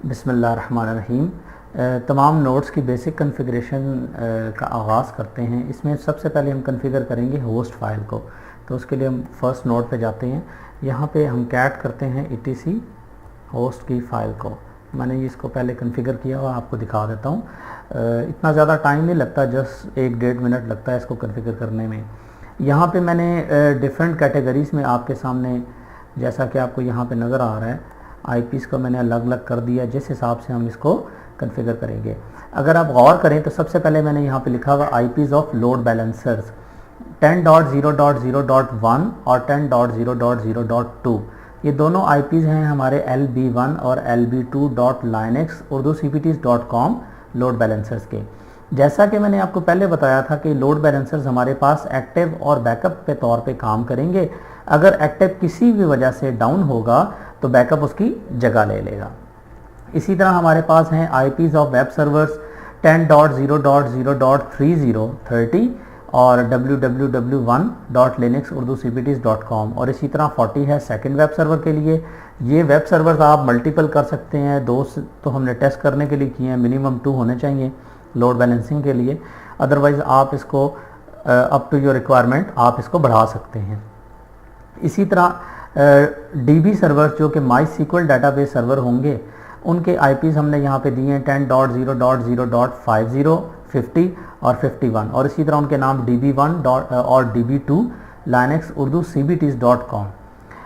बिस्मिल्लाहिर्रहमानिर्रहीम। तमाम नोड्स की बेसिक कॉन्फ़िगरेशन का आगाज़ करते हैं। इसमें सबसे पहले हम कॉन्फ़िगर करेंगे होस्ट फाइल को। तो उसके लिए हम फर्स्ट नोड पे जाते हैं। यहाँ पे हम कैट करते हैं etc होस्ट की फ़ाइल को। मैंने इसको पहले कॉन्फ़िगर किया हुआ आपको दिखा देता हूँ। इतना ज़्यादा टाइम नहीं लगता, जस्ट 1-1.5 मिनट लगता है इसको कॉन्फ़िगर करने में। यहाँ पे मैंने डिफरेंट कैटेगरीज़ में आपके सामने, जैसा कि आपको यहाँ पे नज़र आ रहा है, आईपीज़ को मैंने अलग अलग कर दिया जिस हिसाब से हम इसको कॉन्फ़िगर करेंगे। अगर आप गौर करें तो सबसे पहले मैंने यहाँ पे लिखा हुआ आईपीज़ ऑफ लोड बैलेंसर्स 10.0.0.1 और 10.0.0.2। ये दोनों आईपीज़ हैं हमारे LB1 और LB2.linux urducpts.com लोड बैलेंसर्स के। जैसा कि मैंने आपको पहले बताया था कि लोड बैलेंसर्स हमारे पास एक्टिव और बैकअप के तौर पे काम करेंगे। अगर एक्टिव किसी भी वजह से डाउन होगा तो बैकअप उसकी जगह ले लेगा। इसी तरह हमारे पास हैं आईपीज़ ऑफ वेब सर्वर्स 10.0.0.30 और www.1.linuxurducpts.com और इसी तरह 40 है सेकंड वेब सर्वर के लिए। ये वेब सर्वर्स आप मल्टीपल कर सकते हैं, 2 तो हमने टेस्ट करने के लिए किए हैं, मिनिमम 2 होने चाहिए लोड बैलेंसिंग के लिए। अदरवाइज़ आप इसको अप टू योर रिक्वायरमेंट आप इसको बढ़ा सकते हैं। इसी तरह डीबी सर्वर्स जो कि माई सीक्वल डाटाबेस सर्वर होंगे, उनके आईपीज़ हमने यहाँ पे दिए हैं 10.0.0.50, 50 और 51 और इसी तरह उनके नाम DB1 और DB2 linuxurducpts.com।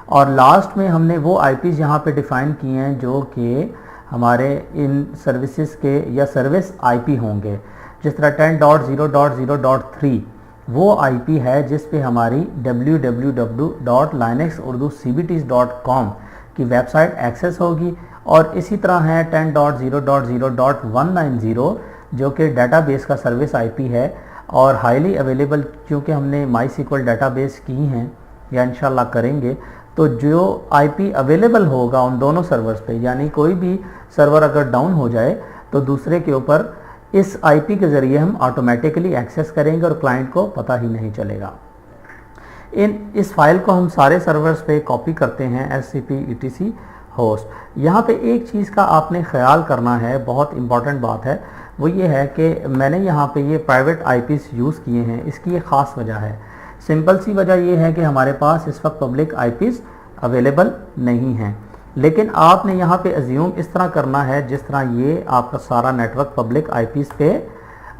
और लास्ट में हमने वो आईपीज़ यहाँ पे डिफ़ाइन किए हैं जो कि हमारे इन सर्विसेज के या सर्विस आईपी होंगे। जिस तरह 10.0.0.3 वो आईपी है जिस पे हमारी www.linuxurducpts.com की वेबसाइट एक्सेस होगी। और इसी तरह है 10.0.0.190 जो कि डेटाबेस का सर्विस आईपी है और हाईली अवेलेबल, क्योंकि हमने माई सीक्वल डेटाबेस की हैं या इंशाल्लाह करेंगे, तो जो आईपी अवेलेबल होगा उन दोनों सर्वर्स पे, यानी कोई भी सर्वर अगर डाउन हो जाए तो दूसरे के ऊपर इस आईपी के ज़रिए हम ऑटोमेटिकली एक्सेस करेंगे और क्लाइंट को पता ही नहीं चलेगा। इस फाइल को हम सारे सर्वर्स पे कॉपी करते हैं SCP etc होस्ट। यहाँ पे एक चीज़ का आपने ख्याल करना है, बहुत इंपॉर्टेंट बात है, वो ये है कि मैंने यहाँ पे ये प्राइवेट आईपीज़ यूज़ किए हैं। इसकी एक ख़ास वजह है, सिंपल सी वजह ये है कि हमारे पास इस वक्त पब्लिक आईपीज़ अवेलेबल नहीं हैं। लेकिन आपने यहाँ पे अज्यूम इस तरह करना है जिस तरह ये आपका सारा नेटवर्क पब्लिक आईपीज़ पे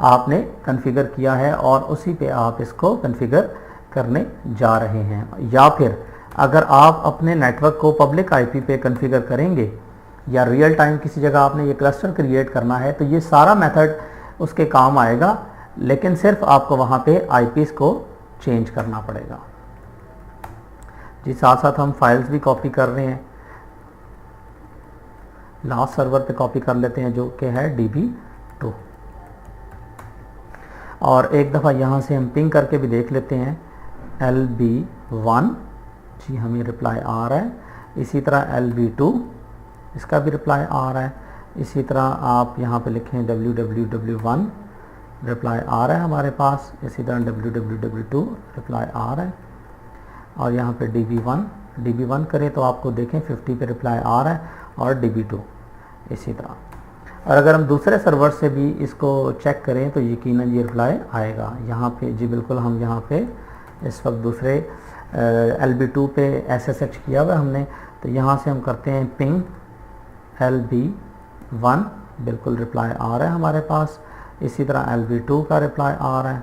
आपने कॉन्फ़िगर किया है और उसी पे आप इसको कॉन्फ़िगर करने जा रहे हैं। या फिर अगर आप अपने नेटवर्क को पब्लिक आईपी पे कॉन्फ़िगर करेंगे या रियल टाइम किसी जगह आपने ये क्लस्टर क्रिएट करना है तो ये सारा मेथड उसके काम आएगा, लेकिन सिर्फ आपको वहाँ पे आईपीज़ को चेंज करना पड़ेगा। जी, साथ साथ हम फाइल्स भी कॉपी कर रहे हैं। लास्ट सर्वर पे कॉपी कर लेते हैं जो कि है DB2 और एक दफ़ा यहाँ से हम पिंग करके भी देख लेते हैं LB1। जी, हमें रिप्लाई आ रहा है। इसी तरह LB2, इसका भी रिप्लाई आ रहा है। इसी तरह आप यहाँ पे लिखें www1, रिप्लाई आ रहा है हमारे पास। इसी तरह www2 रिप्लाई आ रहा है। और यहाँ पे DB1 करें तो आपको देखें 50 पे रिप्लाई आ रहा है और DB2 इसी तरह। और अगर हम दूसरे सर्वर से भी इसको चेक करें तो यकीनन ये रिप्लाई आएगा। यहाँ पे जी बिल्कुल, हम यहाँ पे इस वक्त दूसरे LB2 पे SSH किया हुआ हमने, तो यहाँ से हम करते हैं पिंग LB1, बिल्कुल रिप्लाई आ रहा है हमारे पास। इसी तरह LB2 का रिप्लाई आ रहा है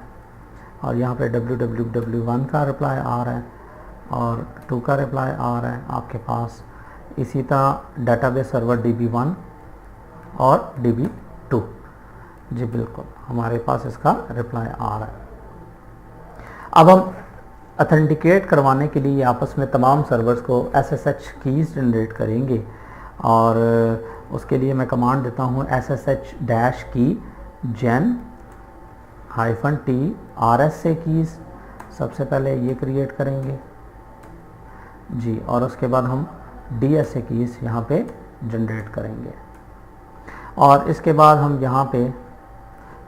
और यहाँ पे www1 का रिप्लाई आ रहा है और 2 का रिप्लाई आ रहा है आपके पास। इसी तरह डेटाबेस सर्वर DB1 और DB2, जी बिल्कुल हमारे पास इसका रिप्लाई आ रहा है। अब हम ऑथेंटिकेट करवाने के लिए आपस में तमाम सर्वर्स को SSH कीज़ जनरेट करेंगे और उसके लिए मैं कमांड देता हूँ SSH-key gen-t RSA कीज़। सबसे पहले ये क्रिएट करेंगे जी, और उसके बाद हम DSA कीज़ यहाँ पे जनरेट करेंगे। और इसके बाद हम यहाँ पे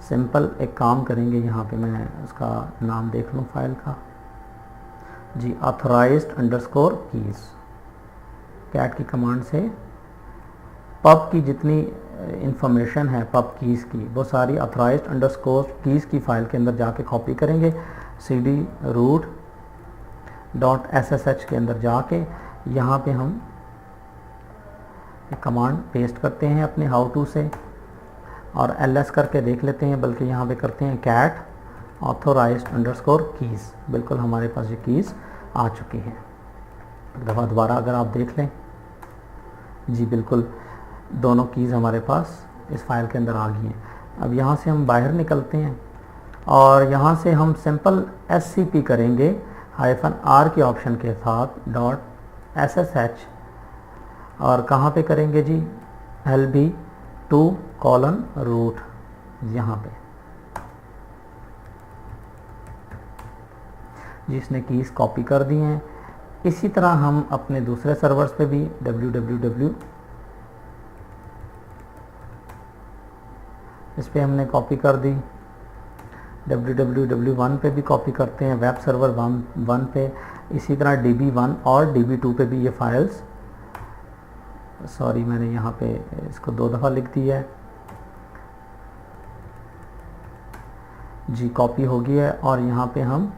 सिंपल एक काम करेंगे। यहाँ पे मैं उसका नाम देख लूँ फाइल का, जी, authorized_keys कैट की कमांड से पब की जितनी इंफॉर्मेशन है पब कीज़ की वो सारी ऑथराइज्ड अंडरस्कोर कीज़ की फ़ाइल के अंदर जाके कॉपी करेंगे। cd root.ssh के अंदर जाके यहाँ पे हम कमांड पेस्ट करते हैं अपने हाउ टू से और ls करके देख लेते हैं, बल्कि यहाँ पे करते हैं cat authorized underscore keys। बिल्कुल हमारे पास ये कीज़ आ चुकी हैं। एक दफ़ा दोबारा अगर आप देख लें, जी बिल्कुल दोनों कीज़ हमारे पास इस फाइल के अंदर आ गई हैं। अब यहाँ से हम बाहर निकलते हैं और यहाँ से हम सिंपल SCP करेंगे -r के ऑप्शन के साथ .ssh और कहाँ पे करेंगे जी, lb2:root यहाँ पे, जिसने कीज़ कॉपी कर दी हैं। इसी तरह हम अपने दूसरे सर्वर्स पे भी www इस पे हमने कॉपी कर दी, www1 पे भी कॉपी करते हैं, वेब सर्वर 1 पे, इसी तरह db1 और db2 पे भी ये फाइल्स, सॉरी मैंने यहाँ पे इसको 2 दफ़ा लिख दिया है जी, कॉपी हो गई है। और यहाँ पे हम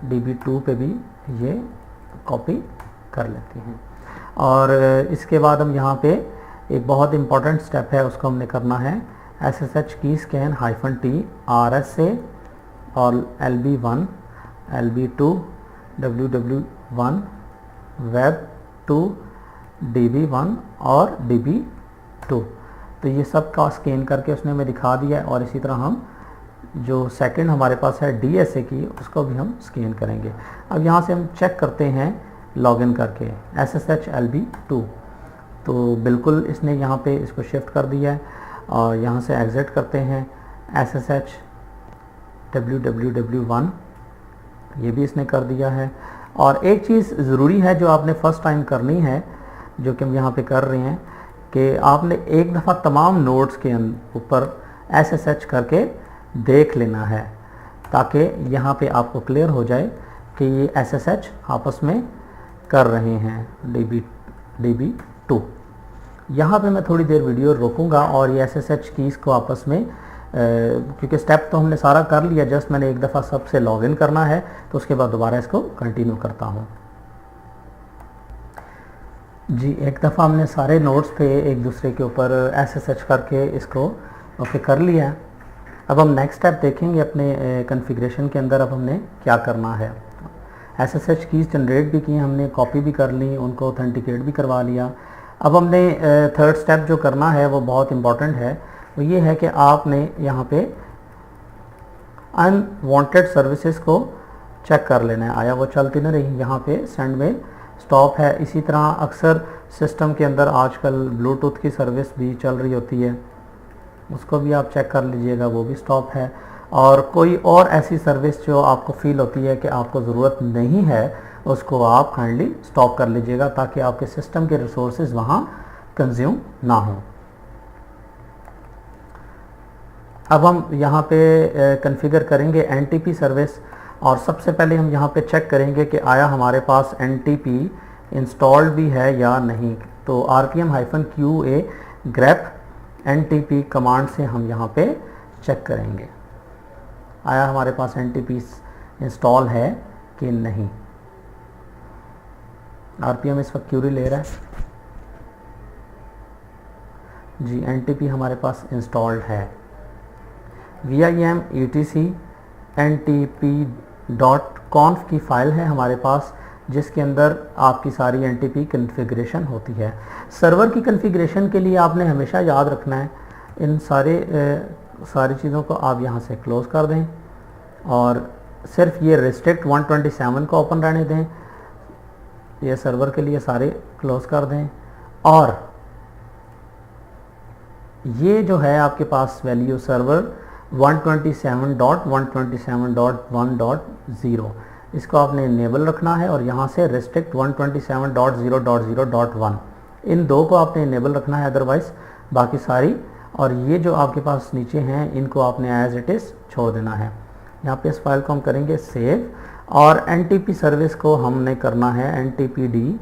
db2 पे भी ये कॉपी कर लेते हैं। और इसके बाद हम यहाँ पे एक बहुत इम्पॉर्टेंट स्टेप है, उसको हमने करना है ssh की स्कैन -t rsa और lb1 lb2 ww1 web2 db1 और db2, तो ये सब का स्कैन करके उसने हमें दिखा दिया है। और इसी तरह हम जो सेकंड हमारे पास है DSA की, उसको भी हम स्कैन करेंगे। अब यहाँ से हम चेक करते हैं लॉगिन करके SSH LB2, तो बिल्कुल इसने यहाँ पे इसको शिफ्ट कर दिया है। और यहाँ से एग्ज़िट करते हैं SSH www1, ये भी इसने कर दिया है। और एक चीज़ ज़रूरी है जो आपने फ़र्स्ट टाइम करनी है, जो कि हम यहाँ पे कर रहे हैं, कि आपने एक दफ़ा तमाम नोड्स के ऊपर SSH करके देख लेना है, ताकि यहाँ पे आपको क्लियर हो जाए कि ये SSH आपस में कर रहे हैं db2। यहाँ पे मैं थोड़ी देर वीडियो रोकूंगा और ये SSH कीज़ को आपस में क्योंकि स्टेप तो हमने सारा कर लिया, जस्ट मैंने एक दफ़ा सबसे लॉगिन करना है, तो उसके बाद दोबारा इसको कंटिन्यू करता हूँ जी। एक दफ़ा हमने सारे नोड्स पे एक दूसरे के ऊपर SSH करके इसको ओके कर लिया। अब हम नेक्स्ट स्टेप देखेंगे अपने कॉन्फ़िगरेशन के अंदर। अब हमने क्या करना है, SSH कीज़ जनरेट भी की, हमने कॉपी भी कर ली, उनको ऑथेंटिकेट भी करवा लिया। अब हमने थर्ड स्टेप जो करना है वो बहुत इम्पॉर्टेंट है, वो ये है कि आपने यहाँ पे अनवांटेड सर्विसेज को चेक कर लेना है, आया वो चलती ना रही, यहाँ पे सेंड में स्टॉप है। इसी तरह अक्सर सिस्टम के अंदर आजकल ब्लूटूथ की सर्विस भी चल रही होती है, उसको भी आप चेक कर लीजिएगा, वो भी स्टॉप है। और कोई और ऐसी सर्विस जो आपको फील होती है कि आपको ज़रूरत नहीं है, उसको आप काइंडली स्टॉप कर लीजिएगा, ताकि आपके सिस्टम के रिसोर्सेज वहाँ कंज्यूम ना हों। अब हम यहाँ पे कॉन्फ़िगर करेंगे NTP सर्विस, और सबसे पहले हम यहाँ पे चेक करेंगे कि आया हमारे पास NTP इंस्टॉल्ड भी है या नहीं। तो rpm-qa grep NTP कमांड से हम यहाँ पे चेक करेंगे आया हमारे पास NTP इंस्टॉल है कि नहीं। RPM इस वक्त क्यूरी ले रहा है जी, NTP हमारे पास इंस्टॉल्ड है। vim etc ntp.conf की फ़ाइल है हमारे पास, जिसके अंदर आपकी सारी NTP कॉन्फ़िगरेशन होती है। सर्वर की कॉन्फ़िगरेशन के लिए आपने हमेशा याद रखना है, इन सारी चीज़ों को आप यहाँ से क्लोज़ कर दें और सिर्फ ये restrict 127 को ओपन रहने दें, ये सर्वर के लिए सारे क्लोज़ कर दें। और ये जो है आपके पास वैल्यू सर्वर 127.127.1.0 इसको आपने इनेबल रखना है, और यहाँ से restrict 127.0.0.1 इन दो को आपने इनेबल रखना है, अदरवाइज़ बाकी सारी और ये जो आपके पास नीचे हैं इनको आपने एज इट इज़ छोड़ देना है। यहाँ पे इस फाइल को हम करेंगे सेव, और NTP सर्विस को हमने करना है NTPD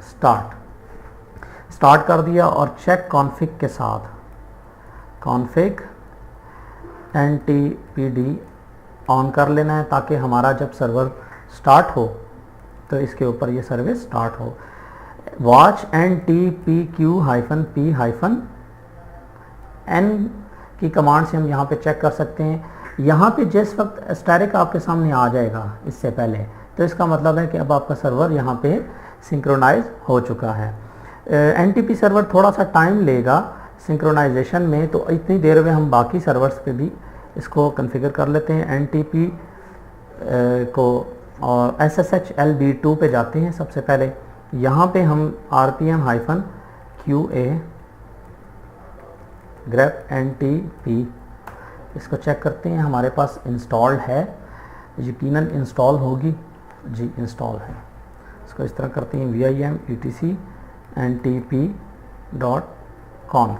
स्टार्ट। स्टार्ट कर दिया और चेक कॉन्फ़िग के साथ कॉन्फ़िग NTPD ऑन कर लेना है, ताकि हमारा जब सर्वर स्टार्ट हो तो इसके ऊपर ये सर्विस स्टार्ट हो। वॉच NTPQ-P-N की कमांड से हम यहाँ पे चेक कर सकते हैं। यहाँ पे जिस वक्त स्टैटिक आपके सामने आ जाएगा इससे पहले, तो इसका मतलब है कि अब आपका सर्वर यहाँ पे सिंक्रोनाइज हो चुका है। NTP सर्वर थोड़ा सा टाइम लेगा सिंक्रोनाइजेशन में, तो इतनी देर में हम बाकी सर्वर्स पे भी इसको कॉन्फ़िगर कर लेते हैं। NTP को और SSH LB2 पे जाते हैं। सबसे पहले यहाँ पे हम RPM-QA grep NTP इसको चेक करते हैं, हमारे पास इंस्टॉल्ड है, यकीनन इंस्टॉल होगी जी, इंस्टॉल है। इसको इस तरह करते हैं vim etc ntp.conf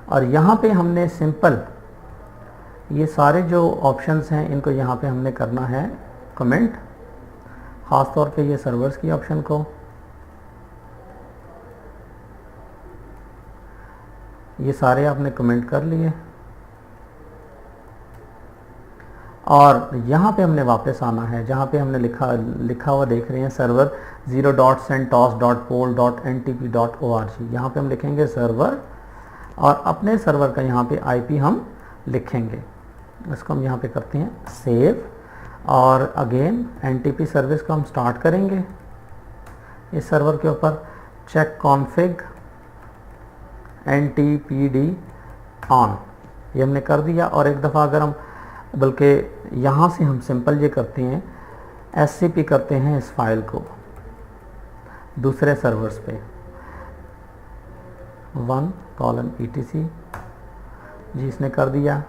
और यहाँ पे हमने सिंपल ये सारे जो ऑप्शंस हैं इनको यहाँ पे हमने करना है कमेंट, ख़ास तौर पे ये सर्वर्स की ऑप्शन को। ये सारे आपने कमेंट कर लिए और यहाँ पे हमने वापस आना है, जहाँ पे हमने लिखा हुआ देख रहे हैं सर्वर 0.centos.pol.ntp.org। यहाँ पे हम लिखेंगे सर्वर और अपने सर्वर का यहाँ पे IP हम लिखेंगे। इसको हम यहाँ पे करते हैं सेव और अगेन NTP सर्विस को हम स्टार्ट करेंगे इस सर्वर के ऊपर। चेक कॉन्फ़िग NTPD ऑन, ये हमने कर दिया। और एक दफ़ा अगर हम, बल्कि यहाँ से हम सिंपल ये करते हैं SCP करते हैं इस फाइल को दूसरे सर्वर्स पे 1:etc जी, इसने कर दिया।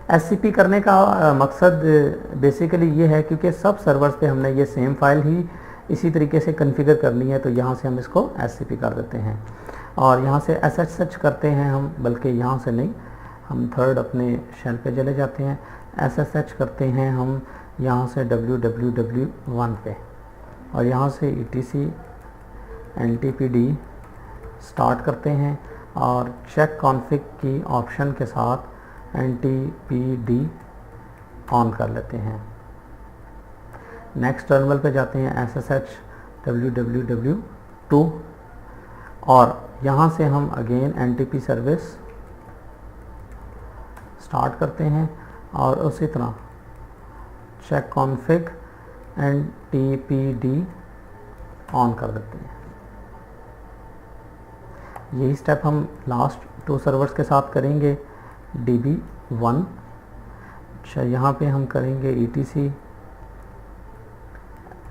SCP करने का मकसद बेसिकली ये है क्योंकि सब सर्वर्स पे हमने ये सेम फाइल ही इसी तरीके से कॉन्फ़िगर करनी है, तो यहाँ से हम इसको SCP कर देते हैं और यहाँ से SSH करते हैं हम, बल्कि यहाँ से नहीं, हम थर्ड अपने शेल पे चले जाते हैं, SSH करते हैं हम यहाँ से www1 पे और यहाँ से etc NTPD स्टार्ट करते हैं और चेक कॉन्फ़िग की ऑप्शन के साथ NTPD ऑन कर लेते हैं। नेक्स्ट टर्मिनल पे जाते हैं SSH www2 और यहाँ से हम अगेन NTP सर्विस स्टार्ट करते हैं और उसी तरह चेक कॉन्फ़िग NTPD ऑन कर देते हैं। यही स्टेप हम लास्ट 2 सर्वर्स के साथ करेंगे। DB1, अच्छा यहाँ पे हम करेंगे etc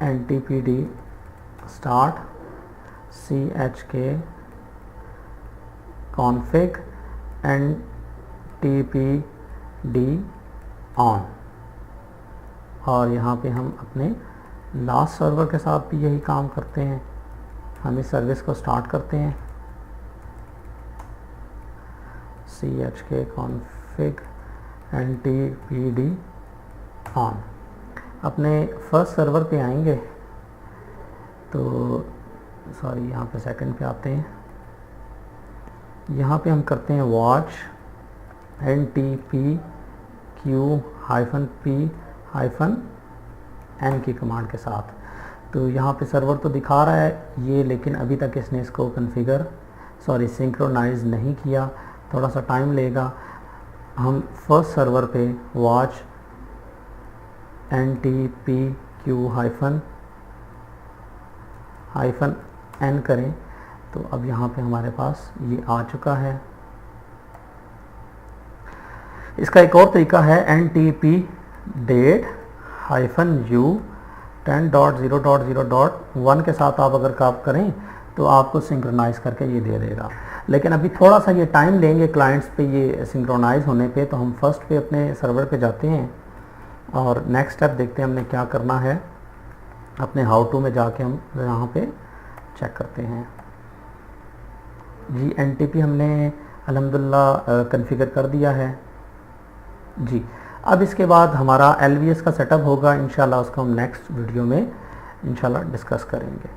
NTPD start chk config NTPD on और यहाँ पे हम अपने लास्ट सर्वर के साथ भी यही काम करते हैं। हम इस सर्विस को स्टार्ट करते हैं chk config NTPD ऑन। अपने फर्स्ट सर्वर पे आएंगे तो सॉरी, यहाँ पे सेकंड पे आते हैं। यहाँ पे हम करते हैं वॉच NTPQ-P-N की कमांड के साथ। तो यहाँ पे सर्वर तो दिखा रहा है ये, लेकिन अभी तक इसने इसको सिंक्रोनाइज नहीं किया, थोड़ा सा टाइम लेगा। हम फर्स्ट सर्वर पे वॉच NTPQ-N करें तो अब यहाँ पे हमारे पास ये आ चुका है। इसका एक और तरीका है NTP date-u 10.0.0.1 के साथ आप अगर काम करें तो आपको सिंक्रोनाइज़ करके ये दे देगा, लेकिन अभी थोड़ा सा ये टाइम लेंगे क्लाइंट्स पे ये सिंक्रोनाइज़ होने पे। तो हम फर्स्ट पे अपने सर्वर पे जाते हैं और नेक्स्ट स्टेप देखते हैं हमने क्या करना है। अपने हाउ टू में जाके हम यहाँ पे चेक करते हैं जी। NTP हमने अल्हम्दुलिल्लाह कॉन्फ़िगर कर दिया है जी। अब इसके बाद हमारा LVS का सेटअप होगा इंशाल्लाह, उसको हम नेक्स्ट वीडियो में इंशाल्लाह डिस्कस करेंगे।